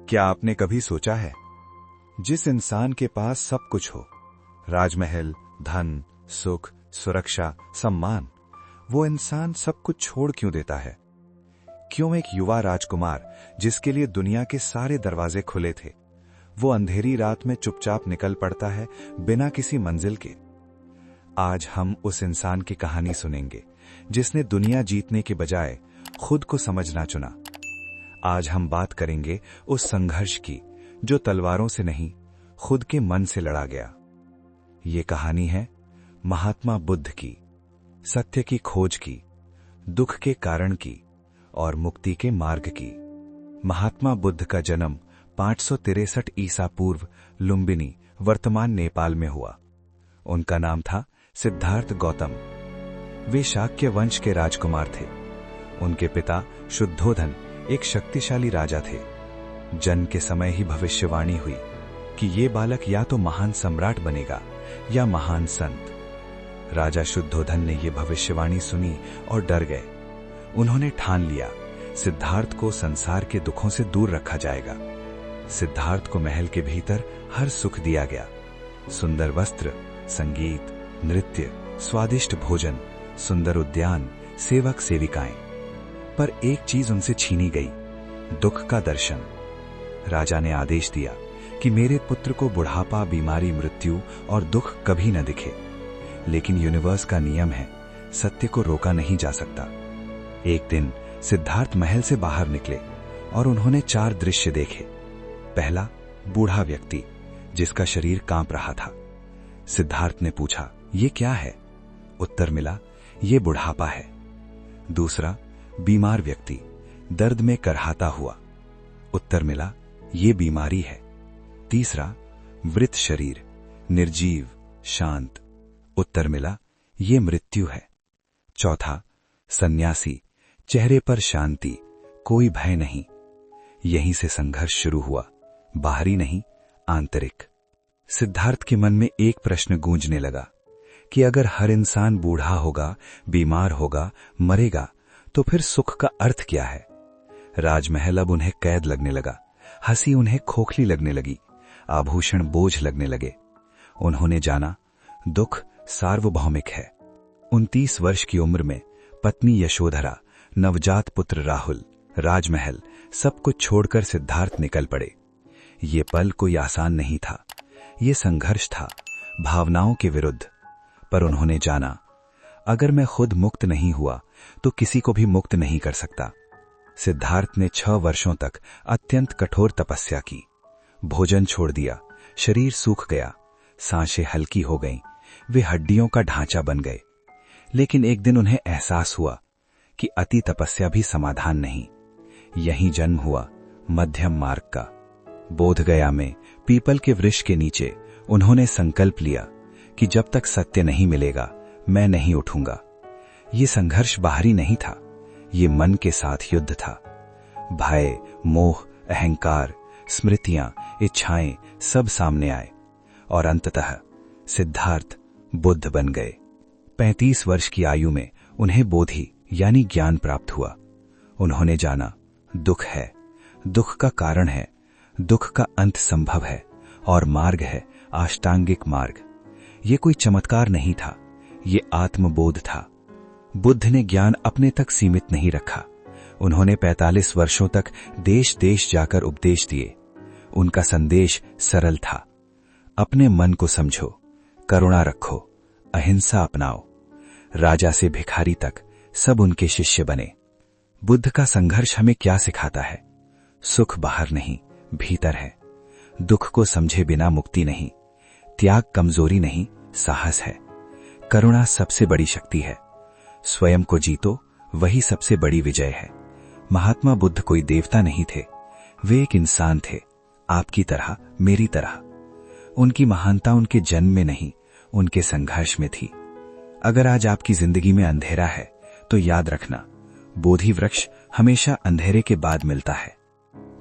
क्या आपने कभी सोचा है, जिस इंसान के पास सब कुछ हो, राजमहल, धन, सुख, सुरक्षा, सम्मान, वो इंसान सब कुछ छोड़ क्यों देता है? क्यों एक युवा राजकुमार जिसके लिए दुनिया के सारे दरवाजे खुले थे, वो अंधेरी रात में चुपचाप निकल पड़ता है बिना किसी मंजिल के? आज हम उस इंसान की कहानी सुनेंगे जिसने दुनिया जीतने के बजाय खुद को समझना चुना। आज हम बात करेंगे उस संघर्ष की जो तलवारों से नहीं, खुद के मन से लड़ा गया। ये कहानी है महात्मा बुद्ध की, सत्य की खोज की, दुख के कारण की और मुक्ति के मार्ग की। महात्मा बुद्ध का जन्म 563 ईसा पूर्व लुम्बिनी, वर्तमान नेपाल में हुआ। उनका नाम था सिद्धार्थ गौतम। वे शाक्य वंश के राजकुमार थे। उनके पिता शुद्धोधन एक शक्तिशाली राजा थे। जन्म के समय ही भविष्यवाणी हुई कि ये बालक या तो महान सम्राट बनेगा या महान संत। राजा शुद्धोधन ने यह भविष्यवाणी सुनी और डर गए। उन्होंने ठान लिया, सिद्धार्थ को संसार के दुखों से दूर रखा जाएगा। सिद्धार्थ को महल के भीतर हर सुख दिया गया, सुंदर वस्त्र, संगीत, नृत्य, स्वादिष्ट भोजन, सुंदर उद्यान, सेवक सेविकाएं। पर एक चीज उनसे छीनी गई, दुख का दर्शन। राजा ने आदेश दिया कि मेरे पुत्र को बुढ़ापा, बीमारी, मृत्यु और दुख कभी न दिखे। लेकिन यूनिवर्स का नियम है, सत्य को रोका नहीं जा सकता। एक दिन सिद्धार्थ महल से बाहर निकले और उन्होंने 4 दृश्य देखे। पहला, बूढ़ा व्यक्ति जिसका शरीर कांप रहा था। सिद्धार्थ ने पूछा, ये क्या है? उत्तर मिला, ये बुढ़ापा है। दूसरा, बीमार व्यक्ति दर्द में करहाता हुआ। उत्तर मिला, ये बीमारी है। तीसरा, मृत शरीर, निर्जीव, शांत। उत्तर मिला, ये मृत्यु है। चौथा, सन्यासी, चेहरे पर शांति, कोई भय नहीं। यहीं से संघर्ष शुरू हुआ, बाहरी नहीं, आंतरिक। सिद्धार्थ के मन में एक प्रश्न गूंजने लगा कि अगर हर इंसान बूढ़ा होगा, बीमार होगा, मरेगा, तो फिर सुख का अर्थ क्या है? राजमहल अब उन्हें कैद लगने लगा, हंसी उन्हें खोखली लगने लगी, आभूषण बोझ लगने लगे। उन्होंने जाना, दुख सार्वभौमिक है। 29 वर्ष की उम्र में पत्नी यशोधरा, नवजात पुत्र राहुल, राजमहल, सब कुछ छोड़कर सिद्धार्थ निकल पड़े। ये पल कोई आसान नहीं था। ये संघर्ष था, भावनाओं के विरुद्ध। पर उन्होंने जाना, अगर मैं खुद मुक्त नहीं हुआ तो किसी को भी मुक्त नहीं कर सकता। सिद्धार्थ ने 6 वर्षों तक अत्यंत कठोर तपस्या की। भोजन छोड़ दिया, शरीर सूख गया, सांसें हल्की हो गईं, वे हड्डियों का ढांचा बन गए। लेकिन एक दिन उन्हें एहसास हुआ कि अति तपस्या भी समाधान नहीं। यहीं जन्म हुआ मध्यम मार्ग का। बोधगया में पीपल के वृक्ष के नीचे उन्होंने संकल्प लिया कि जब तक सत्य नहीं मिलेगा मैं नहीं उठूंगा। ये संघर्ष बाहरी नहीं था, ये मन के साथ युद्ध था। भय, मोह, अहंकार, स्मृतियां, इच्छाएं सब सामने आए और अंततः सिद्धार्थ बुद्ध बन गए। 35 वर्ष की आयु में उन्हें बोधि यानी ज्ञान प्राप्त हुआ। उन्होंने जाना, दुख है, दुख का कारण है, दुख का अंत संभव है और मार्ग है अष्टांगिक मार्ग। ये कोई चमत्कार नहीं था, ये आत्मबोध था। बुद्ध ने ज्ञान अपने तक सीमित नहीं रखा। उन्होंने 45 वर्षों तक देश देश जाकर उपदेश दिए। उनका संदेश सरल था, अपने मन को समझो, करुणा रखो, अहिंसा अपनाओ। राजा से भिखारी तक सब उनके शिष्य बने। बुद्ध का संघर्ष हमें क्या सिखाता है? सुख बाहर नहीं, भीतर है। दुख को समझे बिना मुक्ति नहीं। त्याग कमजोरी नहीं, साहस है। करुणा सबसे बड़ी शक्ति है। स्वयं को जीतो, वही सबसे बड़ी विजय है। महात्मा बुद्ध कोई देवता नहीं थे, वे एक इंसान थे, आपकी तरह, मेरी तरह। उनकी महानता उनके जन्म में नहीं, उनके संघर्ष में थी। अगर आज आपकी जिंदगी में अंधेरा है तो याद रखना, बोधि वृक्ष हमेशा अंधेरे के बाद मिलता है।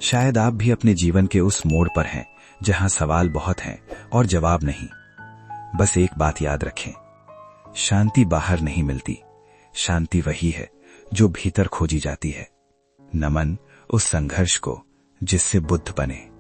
शायद आप भी अपने जीवन के उस मोड़ पर हैं जहां सवाल बहुत हैं और जवाब नहीं। बस एक बात याद रखें, शांति बाहर नहीं मिलती, शांति वही है जो भीतर खोजी जाती है। नमन उस संघर्ष को जिससे बुद्ध बने।